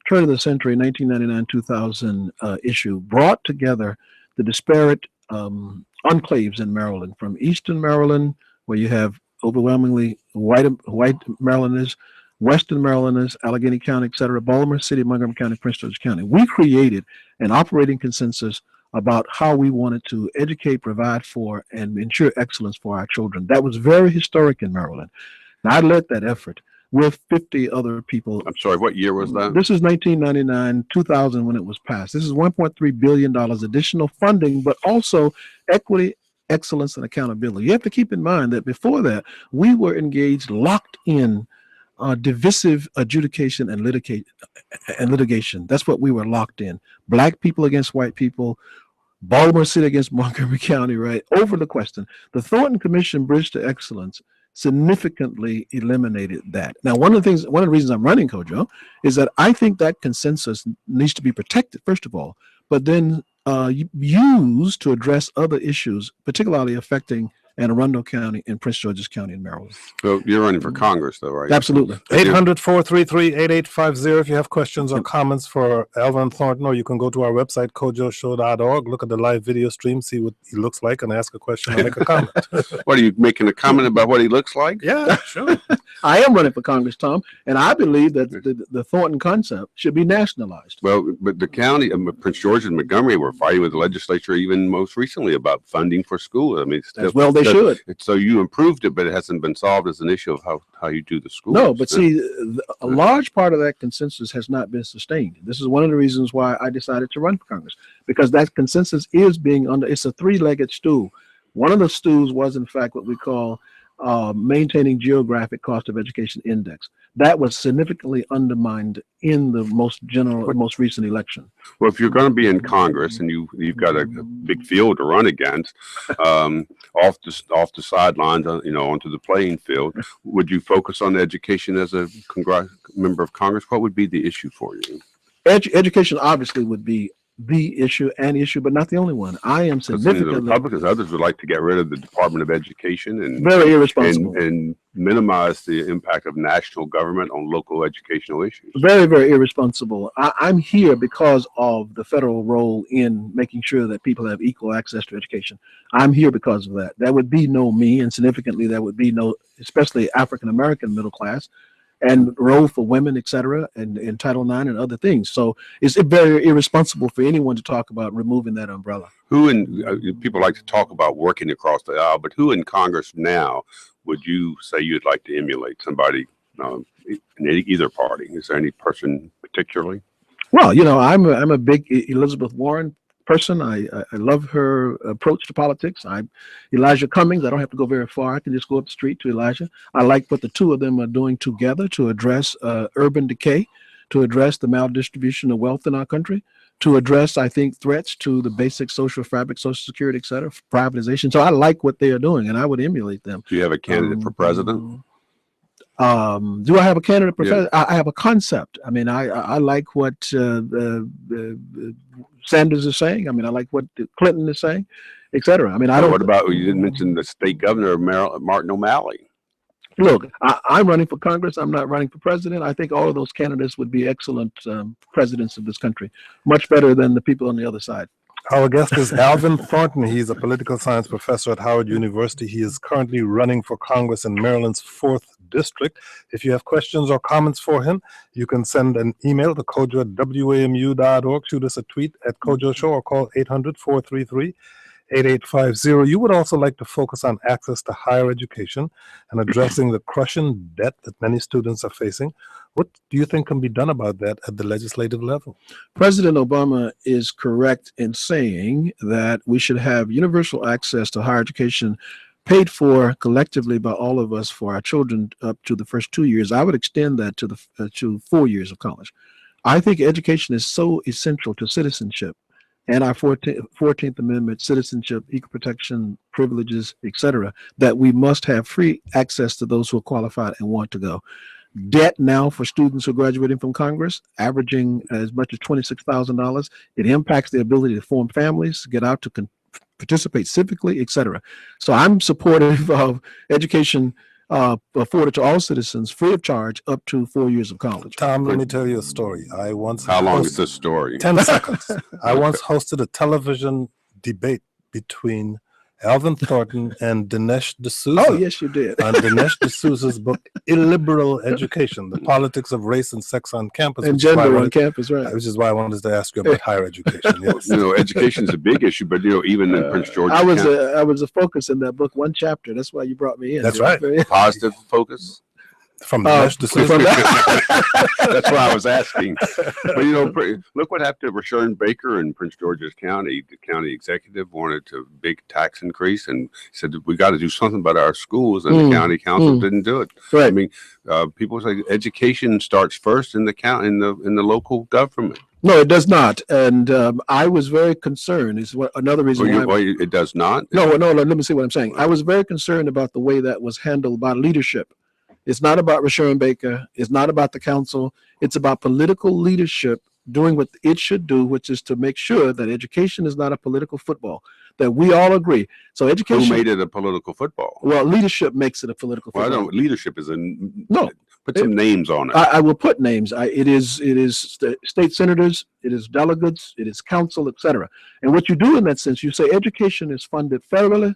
S9: turn of the century 1999-2000 issue, brought together the disparate enclaves in Maryland, from Eastern Maryland, where you have overwhelmingly white Marylanders, Western Marylanders, Allegheny County, et cetera, Baltimore City, Montgomery County, Prince George's County. We created an operating consensus about how we wanted to educate, provide for, and ensure excellence for our children. That was very historic in Maryland. And I led that effort with 50 other people.
S2: I'm sorry, what year was that?
S9: This is 1999, 2000 when it was passed. This is $1.3 billion additional funding, but also equity, excellence, and accountability. You have to keep in mind that before that, we were engaged, locked in divisive adjudication and litigation. That's what we were locked in. Black people against white people, Baltimore City against Montgomery County, right? Over the question. The Thornton Commission Bridge to Excellence significantly eliminated that. Now, one of the reasons I'm running, Kojo, is that I think that consensus needs to be protected, first of all, but then used to address other issues, particularly affecting Anne Arundel County and Prince George's County in Maryland.
S2: So you're running for Congress, though, right?
S9: Absolutely.
S1: 800-433-8850 if you have questions or comments for Alvin Thornton, or you can go to our website, kojoshow.org, look at the live video stream, see what he looks like, and ask a question or make a comment.
S2: What, are you making a comment about what he looks like?
S1: Yeah, sure.
S9: I am running for Congress, Tom, and I believe that the Thornton concept should be nationalized.
S2: Well, but the county, Prince George and Montgomery were fighting with the legislature even most recently about funding for schools. I mean,
S9: As well they should.
S2: So you improved it, but it hasn't been solved as an issue of how you do the schools.
S9: No, but see, a large part of that consensus has not been sustained. This is one of the reasons why I decided to run for Congress, because that consensus is being it's a 3-legged stool. One of the stools was, in fact, what we call maintaining geographic cost of education index. That was significantly undermined in the most recent election.
S2: Well, if you're going to be in Congress and you've got a big field to run against, off the sidelines, onto the playing field, would you focus on education as a member of Congress? What would be the issue for you?
S9: Education obviously would be the issue, but not the only one. I am significantly.
S2: The Republicans, others would like to get rid of the Department of Education and
S9: very irresponsible
S2: and minimize the impact of national government on local educational issues.
S9: Very, very irresponsible. I'm here because of the federal role in making sure that people have equal access to education. I'm here because of that. There would be no me, and significantly there would be no, especially African American middle class, and role for women, et cetera, and in Title IX and other things. So it's very irresponsible for anyone to talk about removing that umbrella.
S2: People like to talk about working across the aisle, but who in Congress now would you say you'd like to emulate? Somebody in either party? Is there any person particularly?
S9: Well, I'm a big Elizabeth Warren person. I love her approach to politics. Elijah Cummings, I don't have to go very far. I can just go up the street to Elijah. I like what the two of them are doing together to address urban decay, to address the maldistribution of wealth in our country, to address, I think, threats to the basic social fabric, Social Security, et cetera, privatization. So I like what they are doing, and I would emulate them.
S2: Do you have a candidate for president?
S9: Do I have a candidate for president? I have a concept. I mean, I like what Sanders is saying. I mean, I like what Clinton is saying, et cetera. I mean, I don't.
S2: What about, you didn't mention the state governor of Maryland, Martin O'Malley?
S9: Look, I'm running for Congress. I'm not running for president. I think all of those candidates would be excellent presidents of this country, much better than the people on the other side.
S1: Our guest is Alvin Thornton. He's a political science professor at Howard University. He is currently running for Congress in Maryland's 4th District. If you have questions or comments for him, you can send an email to kojo@wamu.org, shoot us a tweet at Kojo Show, or call 800-433-8850. You would also like to focus on access to higher education and addressing the crushing debt that many students are facing. What do you think can be done about that at the legislative level?
S9: President Obama is correct in saying that we should have universal access to higher education paid for collectively by all of us for our children up to the first 2 years. I would extend that to to 4 years of college. I think education is so essential to citizenship and our 14th Amendment, citizenship, equal protection, privileges, etc., that we must have free access to those who are qualified and want to go. Debt now for students who are graduating from Congress, averaging as much as $26,000. It impacts the ability to form families, get out to participate civically, etc. So I'm supportive of education afforded to all citizens free of charge up to 4 years of college.
S1: Tom, let me tell you a story.
S2: How long is this story?
S1: 10 seconds. I once hosted a television debate between Alvin Thornton and Dinesh D'Souza.
S9: Oh, yes, you did.
S1: On Dinesh D'Souza's book, Illiberal Education, The Politics of Race and Sex on Campus.
S9: And gender on campus, right.
S1: Which is why I wanted to ask you about higher education. Yes.
S2: Education is a big issue, but even in Prince George's
S9: I was
S2: County,
S9: a focus in that book, one chapter. That's why you brought me in.
S1: That's right.
S2: positive focus.
S1: From Dinesh D'Souza.
S2: That's why I was asking. But look what happened to Rashawn Baker in Prince George's County. The county executive wanted a big tax increase and said we got to do something about our schools, and the county council didn't do it.
S9: Right.
S2: I mean, people say education starts first in the in the local government.
S9: No, it does not. And I was very concerned. Is what another reason
S2: why it does not.
S9: No. Let me see what I'm saying. I was very concerned about the way that was handled by leadership. It's not about Rashawn Baker. It's not about the council. It's about political leadership doing what it should do, which is to make sure that education is not a political football, that we all agree. So education.
S2: Who made it a political football?
S9: Well, leadership makes it a political football.
S2: Leadership is
S9: no.
S2: Put some names on it.
S9: I will put names. It is state senators, it is delegates, it is council, etc. And what you do in that sense, you say education is funded federally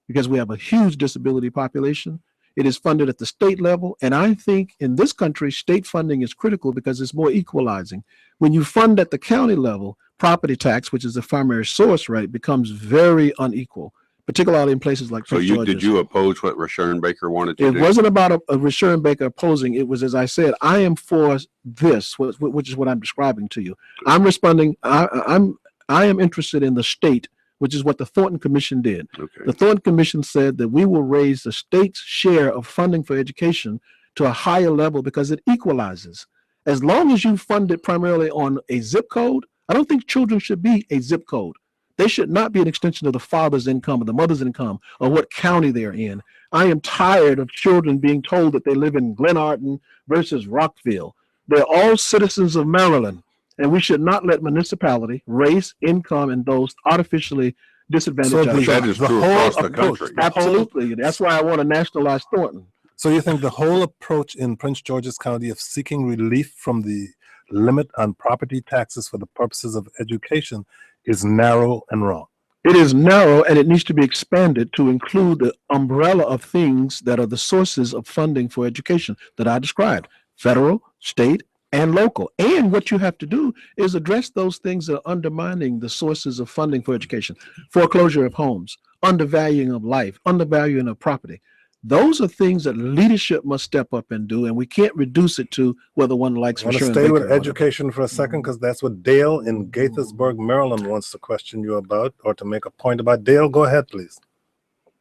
S9: because we have a huge disability population. It is funded at the state level. And I think in this country, state funding is critical because it's more equalizing. When you fund at the county level, property tax, which is the primary source, right, becomes very unequal, particularly in places like Prince George's.
S2: Did you oppose what Rashawn Baker wanted to do?
S9: It wasn't about a Rashawn Baker opposing. It was, as I said, I am for this, which is what I'm describing to you. I'm responding. I am interested in the state, which is what the Thornton Commission did.
S2: Okay. The
S9: Thornton Commission said that we will raise the state's share of funding for education to a higher level because it equalizes. As long as you fund it primarily on a zip code, I don't think children should be a zip code. They should not be an extension of the father's income or the mother's income or what county they're in. I am tired of children being told that they live in Glenarden versus Rockville. They're all citizens of Maryland. And we should not let municipality, race, income, and those artificially disadvantaged.
S1: So
S2: that is true across the country.
S9: Absolutely. That's why I want to nationalize Thornton.
S1: So you think the whole approach in Prince George's County of seeking relief from the limit on property taxes for the purposes of education is narrow and wrong?
S9: It is narrow, and it needs to be expanded to include the umbrella of things that are the sources of funding for education that I described: federal, state, and local. And what you have to do is address those things that are undermining the sources of funding for education: foreclosure of homes, undervaluing of life, undervaluing of property. Those are things that leadership must step up and do, and we can't reduce it to whether one likes.
S1: I want to stay with education for a second, because that's what Dale in Gaithersburg, Maryland wants to question you about, or to make a point about. Dale, go ahead, please.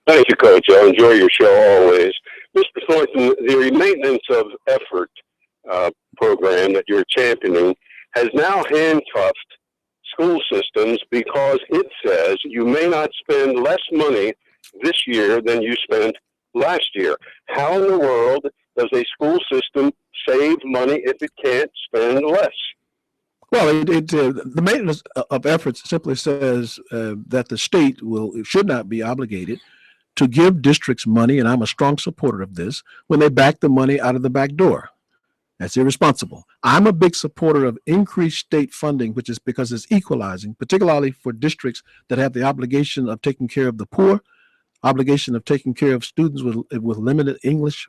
S10: Thank you, Coach. I enjoy your show always. Mr. Thornton, the maintenance of effort program that you're championing has now handcuffed school systems because it says you may not spend less money this year than you spent last year. How in the world does a school system save money if it can't spend less?
S9: Well, the maintenance of efforts simply says that the state should not be obligated to give districts money, and I'm a strong supporter of this, when they back the money out of the back door. That's irresponsible. I'm a big supporter of increased state funding, which is because it's equalizing, particularly for districts that have the obligation of taking care of the poor, obligation of taking care of students with limited English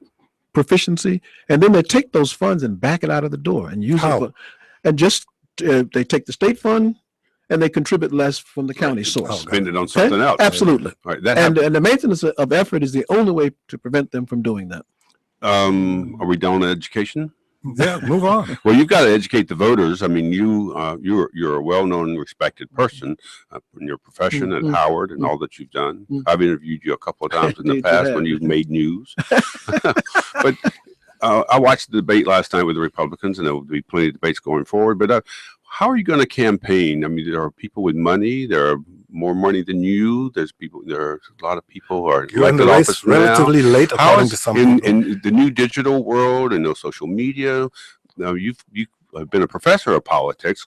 S9: proficiency, and then they take those funds and back it out of the door and use it for, and just they take the state fund and they contribute less from the county source.
S2: Spend it on something else.
S9: Absolutely.
S2: All right, that
S9: and the maintenance of effort is the only way to prevent them from doing that.
S2: Are we done on education?
S1: Yeah, move on.
S2: Well, you've got to educate the voters. I mean, you're a well-known, respected person in your profession at Howard and all that you've done. I've interviewed you a couple of times in the past when you've made news. But I watched the debate last night with the Republicans, and there will be plenty of debates going forward. But how are you going to campaign? I mean, there are people with money. There are more money than you. There's a lot of people who are
S1: You're in the race relatively late, according to some people.
S2: In the new digital world and no social media, you've been a professor of politics.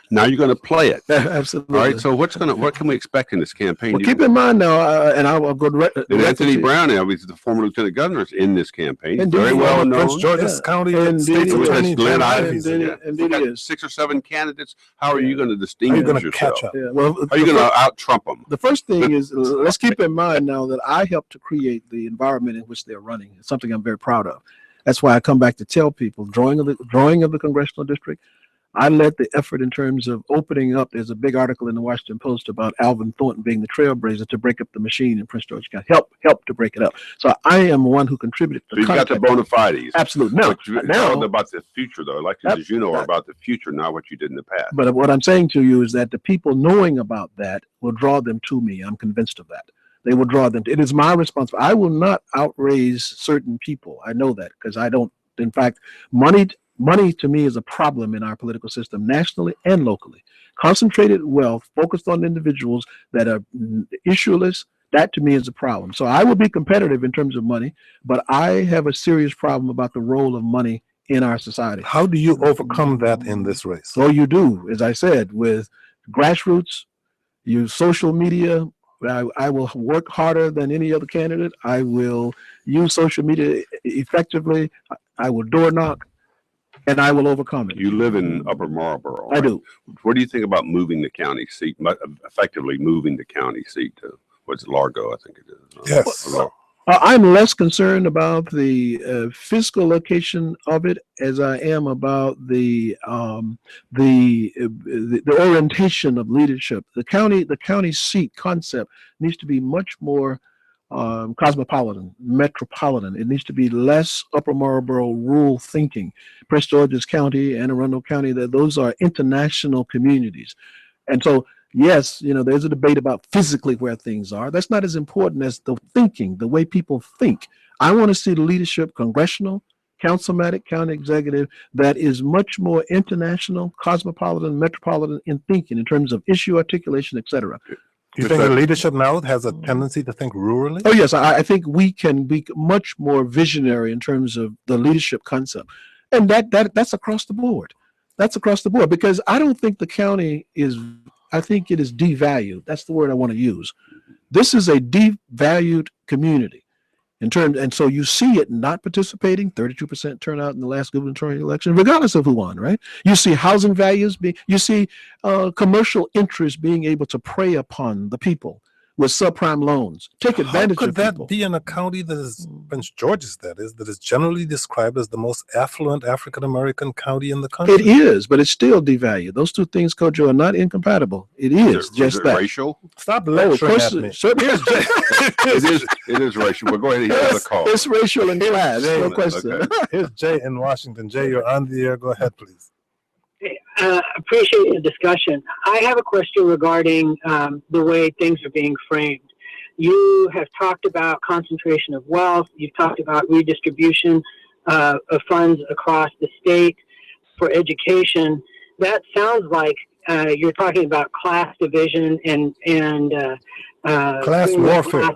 S2: Now you're going to play it.
S9: Absolutely.
S2: All right. So what can we expect in this campaign?
S9: Well, keep in mind now, and I'll go directly.
S2: And Anthony Brown, he's the former lieutenant governor, is in this campaign.
S9: Indeed.
S2: Very well known.
S1: Prince George's County
S9: State's
S1: Attorney
S2: Glenn
S1: General.
S2: Ivey's in there.
S9: Indeed,
S2: You've got
S9: is.
S2: 6 or 7 candidates. How are you going to
S1: How are
S2: distinguish
S1: you going to
S2: yourself?
S1: catch up?
S9: Yeah, well,
S2: How are you going to out-Trump them?
S9: the first thing is, let's keep in mind now that I helped to create the environment in which they're running. It's something I'm very proud of. That's why I come back to tell people, drawing of the congressional district, I led the effort in terms of opening up. There's a big article in the Washington Post about Alvin Thornton being the trailblazer to break up the machine in Prince George County. Help to break it up. So I am one who contributed to
S2: So you've got the bona fides.
S9: Absolutely.
S2: Now about the future, though. Elections, as you know, are about the future, not what you did in the past.
S9: But what I'm saying to you is that the people knowing about that will draw them to me. I'm convinced of that. They will draw them. It is my responsibility. I will not outraise certain people. I know that because I don't. In fact, money to me is a problem in our political system, nationally and locally. Concentrated wealth focused on individuals that are issueless, that to me is a problem. So I will be competitive in terms of money, but I have a serious problem about the role of money in our society.
S1: How do you overcome that in this race?
S9: So you do, as I said, with grassroots, use social media. I will work harder than any other candidate. I will use social media effectively. I will door knock. And I will overcome it.
S2: You live in Upper Marlboro.
S9: I do.
S2: What do you think about moving the county seat, effectively moving the county seat to what's Largo, I think it is.
S1: Yes.
S9: I'm less concerned about the physical location of it as I am about the orientation of leadership. The county seat concept needs to be much more cosmopolitan, metropolitan. It needs to be less Upper Marlboro rural thinking. Prince George's County, Anne Arundel County, those are international communities. And so, yes, there's a debate about physically where things are. That's not as important as the thinking, the way people think. I want to see the leadership, congressional, councilmatic, county executive, that is much more international, cosmopolitan, metropolitan in thinking in terms of issue articulation, etc.
S1: Do you think the leadership now has a tendency to think rurally?
S9: Oh, yes. I think we can be much more visionary in terms of the leadership concept. And that's across the board. That's across the board because I don't think the county I think it is devalued. That's the word I want to use. This is a devalued community and so you see it not participating, 32% turnout in the last gubernatorial election, regardless of who won, right? You see housing values you see commercial interests being able to prey upon the people with subprime loans, take advantage of people.
S1: How could that be in a county that is Prince George's, that is generally described as the most affluent African-American county in the country?
S9: It is, but it's still devalued. Those two things, Kojo, are not incompatible. It is just that.
S2: Racial?
S1: Stop lecturing at me.
S2: It is racial. But go ahead and hear the call.
S9: It's racial and class, no question.
S2: Okay.
S1: Here's Jay in Washington. Jay, you're on the air. Go ahead, please.
S11: Appreciate the discussion. I have a question regarding the way things are being framed. You have talked about concentration of wealth. You've talked about redistribution of funds across the state for education. That sounds like you're talking about class division and
S1: class warfare.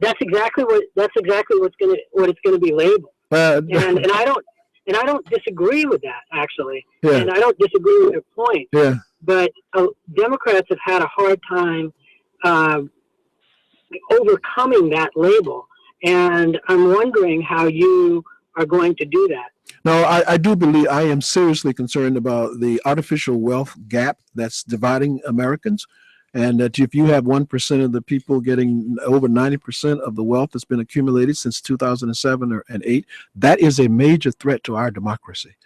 S11: That's exactly what it's going to be labeled. And And I don't disagree with that, actually.
S9: Yeah.
S11: And I don't disagree with your point.
S9: Yeah.
S11: But Democrats have had a hard time overcoming that label. And I'm wondering how you are going to do that.
S9: No, I do believe, I am seriously concerned about the artificial wealth gap that's dividing Americans. And that if you have 1% of the people getting over 90% of the wealth that's been accumulated since 2007 and 8, that is a major threat to our democracy.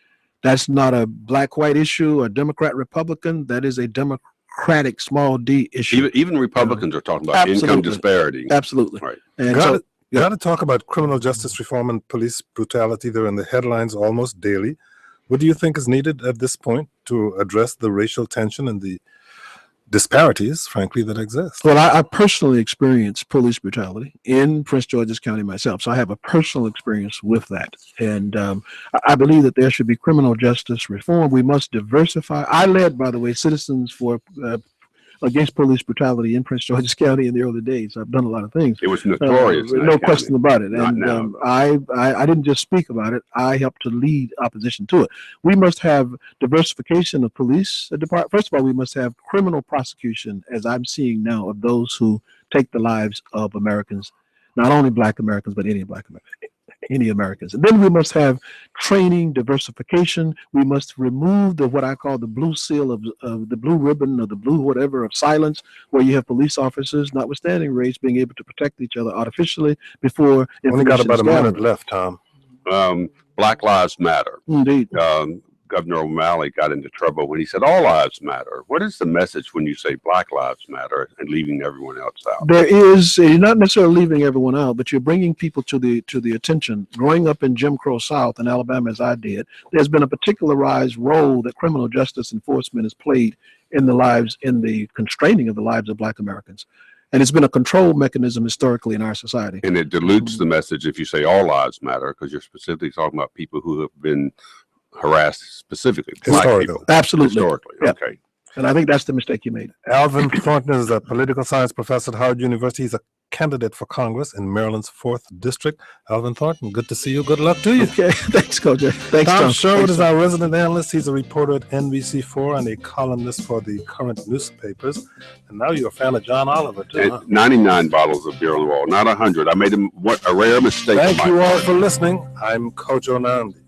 S9: That's not a black-white issue or Democrat-Republican. That is a democratic small d issue.
S2: Even Republicans are talking about income disparity.
S9: Absolutely.
S2: Right.
S9: And
S1: Got to talk about criminal justice reform and police brutality. They're in the headlines almost daily. What do you think is needed at this point to address the racial tension and the disparities, frankly, that exist?
S9: Well, I personally experienced police brutality in Prince George's County myself, so I have a personal experience with that. And I believe that there should be criminal justice reform. We must diversify. I led, by the way, Citizens for Against Police Brutality in Prince George's County in the early days. I've done a lot of things.
S2: It was notorious.
S9: No question about it.
S2: Not
S9: And
S2: now.
S9: I didn't just speak about it. I helped to lead opposition to it. We must have diversification of police department. First of all, we must have criminal prosecution, as I'm seeing now, of those who take the lives of Americans, not only Black Americans, but any Black Americans. Any Americans. And then we must have training, diversification. We must remove what I call the blue seal of the blue ribbon or the blue whatever of silence, where you have police officers, notwithstanding race, being able to protect each other artificially before
S1: Only got
S9: information
S1: about
S9: is
S1: a minute
S9: gathered.
S1: left, Tom.
S2: Black Lives Matter.
S9: Indeed.
S2: Governor O'Malley got into trouble when he said all lives matter. What is the message when you say Black Lives Matter and leaving everyone else out?
S9: There is, you're not necessarily leaving everyone out, but you're bringing people to the attention. Growing up in Jim Crow South in Alabama, as I did, there's been a particularized role that criminal justice enforcement has played in the constraining of the lives of Black Americans. And it's been a control mechanism historically in our society.
S2: And it dilutes the message if you say all lives matter, because you're specifically talking about people who have been harassed specifically. Black people.
S9: Absolutely.
S2: Historically.
S9: Yeah.
S2: Okay.
S9: And I think that's the mistake you made.
S1: Alvin Thornton is a political science professor at Howard University. He's a candidate for Congress in Maryland's 4th District. Alvin Thornton, good to see you. Good luck to you.
S9: Okay. Thanks, Coach. Thanks,
S1: Tom
S9: Tom.
S1: Sherwood
S9: Thanks,
S1: is
S9: Tom.
S1: our resident analyst. He's a reporter at NBC4 and a columnist for the current newspapers. And now you're a fan of John Oliver, too. Huh?
S2: And 99 bottles of beer on the wall, not 100. I made a rare mistake.
S1: Thank
S2: on my
S1: you all
S2: part.
S1: for listening. I'm Kojo Nandi.